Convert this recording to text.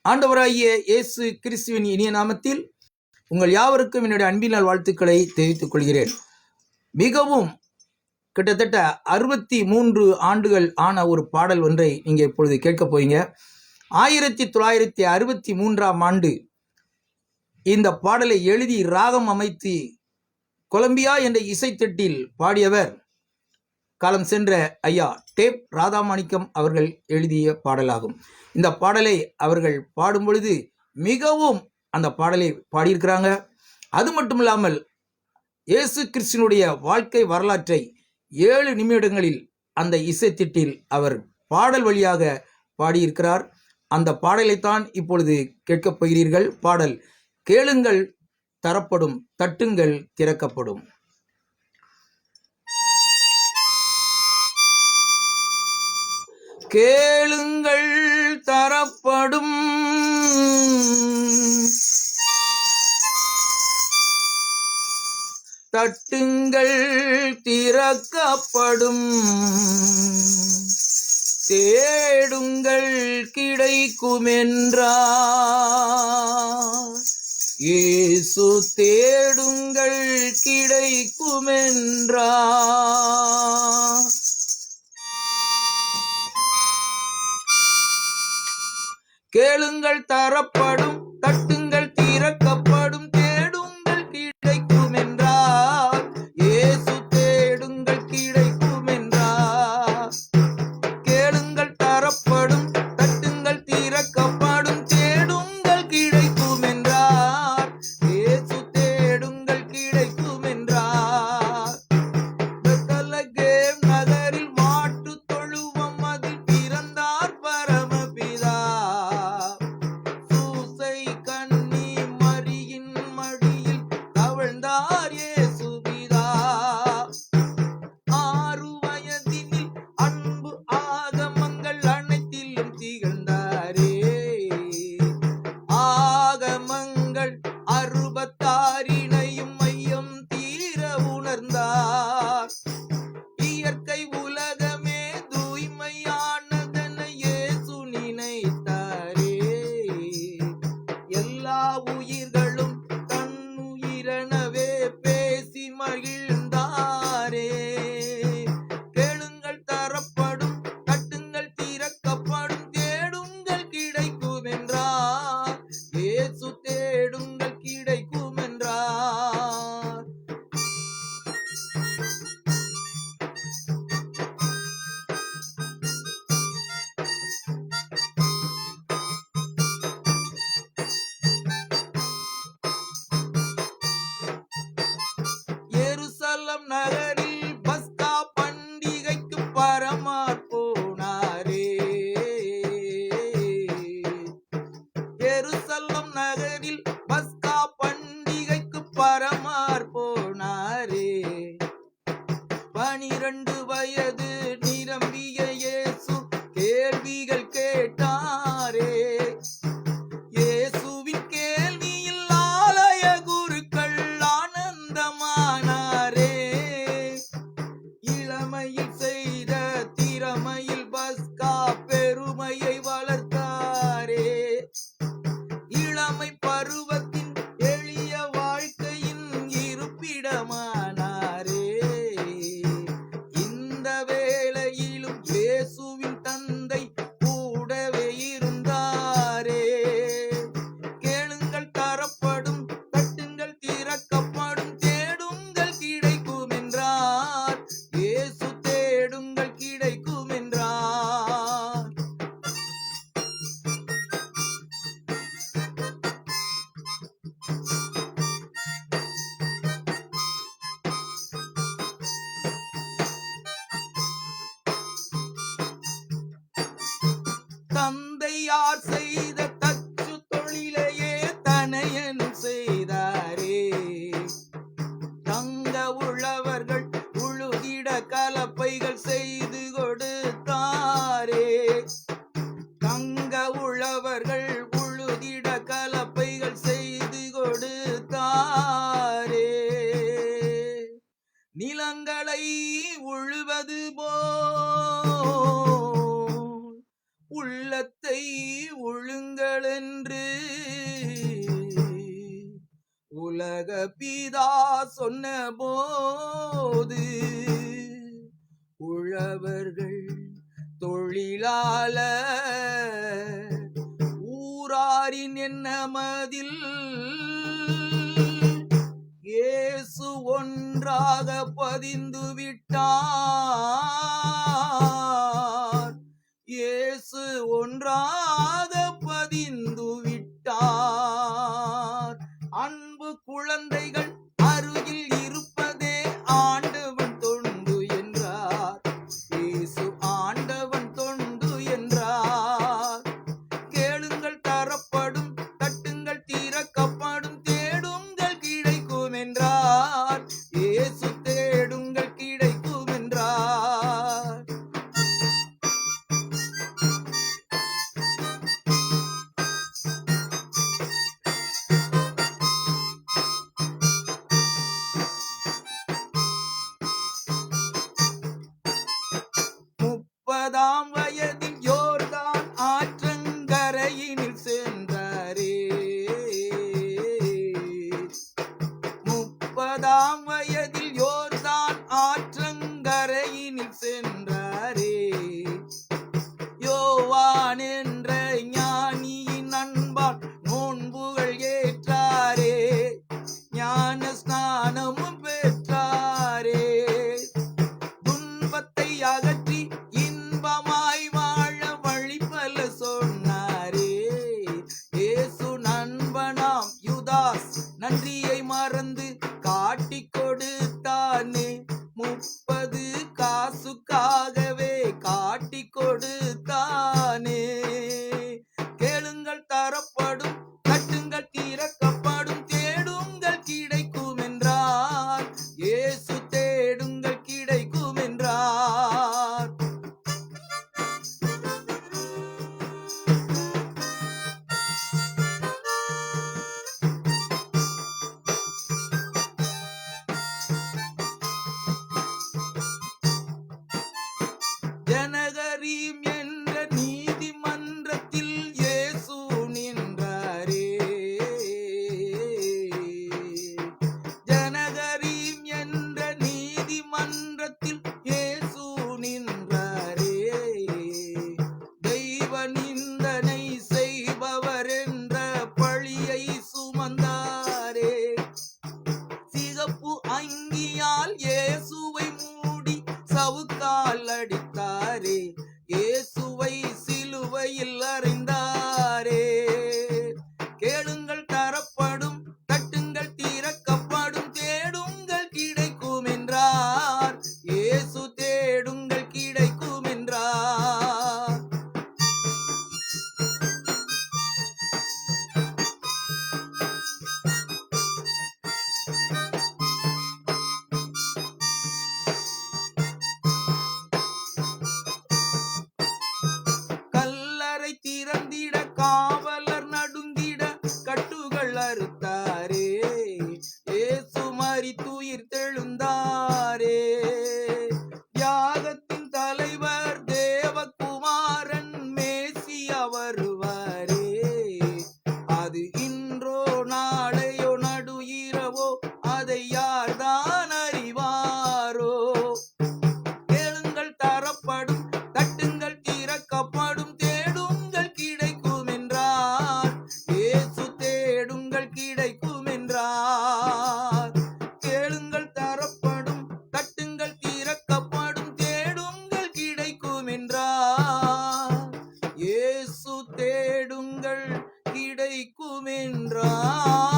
ஆண்டவராகிய இயேசு கிறிஸ்துவின் இனிய நாமத்தில் உங்கள் யாவருக்கும் என்னுடைய அன்பின் நாள் வாழ்த்துக்களை தெரிவித்துக் கொள்கிறேன். மிகவும் கிட்டத்தட்ட 63 ஆண்டுகள் ஆன ஒரு பாடல் ஒன்றை நீங்க இப்பொழுது கேட்கப் போறீங்க. 1963ஆம் ஆண்டு இந்த பாடலை எழுதி ராகம் அமைத்து கொலம்பியா என்ற இசைத்தட்டில் பாடியவர் காலம் சென்ற ஐயா டேப் ராதாமாணிக்கம் அவர்கள் எழுதிய பாடலாகும். இந்த பாடலை அவர்கள் பாடும் பொழுது மிகவும் அந்த பாடலை பாடியிருக்கிறாங்க. அது மட்டும் இல்லாமல் இயேசு கிறிஸ்துவினுடைய வாழ்க்கை வரலாற்றை 7 நிமிடங்களில் அந்த இசைத்தட்டில் அவர் பாடல் வழியாக பாடியிருக்கிறார். அந்த பாடலைத்தான் இப்பொழுது கேட்கப் போகிறீர்கள். பாடல் கேளுங்கள் தரப்படும், தட்டுங்கள் திறக்கப்படும். கேளுங்கள் தரப்படும், தட்டுங்கள் திறக்கப்படும், தேடுங்கள் கிடைக்குமென்றார். இயேசு தேடுங்கள் கிடைக்குமென்றார். கேளுங்கள் தரப்படும், தட்டுங்கள் திறக்கப்படும், தேடுங்கள் கிடைக்கும் என்றார். இயேசு தேடுங்கள் கிடைக்கும் என்றார். கேளுங்கள் தரப்படும், தட்டுங்கள் திறக்கப்படும், தேடுங்கள் கிடைக்கும் என்றார். இயேசு தேடுங்கள் கிடைக்கும் என்றார். பெத்லகேம் நகரில் மாட்டு தொழுவம் அதில் பிறந்தார் பரமபிதா. இயற்கை உலகமே தூய்மையானதென இயேசு நினைத்தாரே. எல்லா உயிர்களும் தன்னுயிரெனவே பேசி மகிழ்ந்தாரே. கேளுங்கள் தரப்படும், தட்டுங்கள் திறக்கப்படும், தேடுங்கள் கிடைக்கும் என்றார். இயேசு தேடுங்கள் கிடைக்கும் என்றார். எருசலம் நகரில் பஸ்கா பண்டிகைக்கு பரமார் போனாரே. எருசலம் நகரில் பஸ்கா பண்டிகைக்கு பரமார் போனாரே. 12 வயது நிரம்பிய இயேசு கேள்விகள் கேட்டாரே. இயேசுவின் கேள்வியில் ஆலய குருக்கள் ஆனந்தமானாரே. இளமையில் செய்த திறமையில் பஸ்கா பெருமையை வளர்த்தாரே. இளமை பருவத்தின் எளிய வாழ்க்கையின் இருப்பிடமானாரே. இந்த வேளையிலும் இயேசுவின் தந்தை கூடவே இருந்தாரே. கேளுங்கள் தரப்படும், தட்டுங்கள் திறக்கப்படும், தேடுங்கள் கிடைக்கும் என்றார். இயேசு தேடுங்கள் கிடைக்கும் என்றார். தந்தையார் செய்த தச்சு தொழிலையே தனையன் செய்தாரே. தங்க உழவர்கள் உழுதிட கலப்பைகள் செய்து கொடுத்தாரே. தங்க உழவர்கள் உழுதிட கலப்பைகள் செய்து கொடுத்தாரே. நிலங்களை உழுவது போல் உள்ளத்தை அப்பத்தை உழுங்களென்று உலக பிதா சொன்ன போது உழவர்கள் தொழிலாளர் ஊராரின் எண்ணமதில் இயேசு ஒன்றாக பதிந்து விட்டார். இயேசு ஒன்றாக பதிந்து விட்டார். அன்பு குழந்தைகள் அருகில் இருப்பதே ஆண்டவன் தொண்டு என்றார். இயேசு ஆண்டவன் தொண்டு என்றார். கேளுங்கள் தரப்படும், தட்டுங்கள் திறக்கப்படும், தேடுங்கள் கிடைக்கும் என்றார். இயேசு தேடுங்கள் கிடைக்கும் என்றார். முப்பதாம் வயதில் யோர்தான் ஆற்றங்கரையினில் சென்றாரே. 30ஆம் வயதில் யோர்தான் ஆற்றங்கரையினில் சென்றாரே. யோவான் என்ற ஞானியின் அன்பால் நோன்புகள் ஏற்றாரே. ஞான ஸ்நானமும் பெற்றாரே. துன்பத்தை அகற்றி இன்பமாய் வாழ வழி பல சொன்னாரே. இயேசு நண்பனாம் யூதாஸ் நன்றியை மறந்து காட்டிக் கொடுத்தானே. 30 காசுக்காகவே காட்டிக் கொடுத்தானே. கேளுங்கள் தரப்படும், தட்டுங்கள் திறக்கப்படும், தேடுங்கள் கிடைக்கும் என்றார். இயேசு தேடுங்கள் கிடைக்கும் என்றார். ஜனகரீம் என்ற நீதிமன்றத்தில் இயேசு நின்றாரே. ஜனகரீம் என்ற நீதிமன்றத்தில் இயேசு நின்றாரே. தெய்வ நிந்தனை செய்பவர் என்ற பழியை சுமந்தாரே. சிகப்பு அங்கியால் இயேசுவை மூடி சவுக்கால் அடித்தாரே. இயேசுவை சிலுவையில் அறைந்தாரே. கேளுங்கள் தரப்படும், தட்டுங்கள் திறக்கப்படும், தேடுங்கள் கிடைக்கும் என்றார். இயேசு தேடுங்கள் கிடைக்கும் என்றார். கல்லறை திறந்திட காவலர் நடுங்கிட கட்டுகள் அறுத்தாரே. இயேசு மரித்துயிர் தெழுந்தாரே. தியாகத்தின் தலைவர் தேவகுமாரன் மேசியா வருவாரே. அது இன்றோ நாளையோ நடு இரவோ அதை யார்தான் அறிவாரோ. கேளுங்கள் தரப்படும், தட்டுங்கள் திறக்கப்படும், தேடுங்கள் கிடைக்கும் என்றார். இயேசு தேடுங்கள் கிடைக்கும் என்றார். கேளுங்கள் தரப்படும், தட்டுங்கள் திறக்கப்படும், தேடுங்கள் கிடைக்கும் என்றார். இயேசு தேடுங்கள் கிடைக்கும் என்றார்.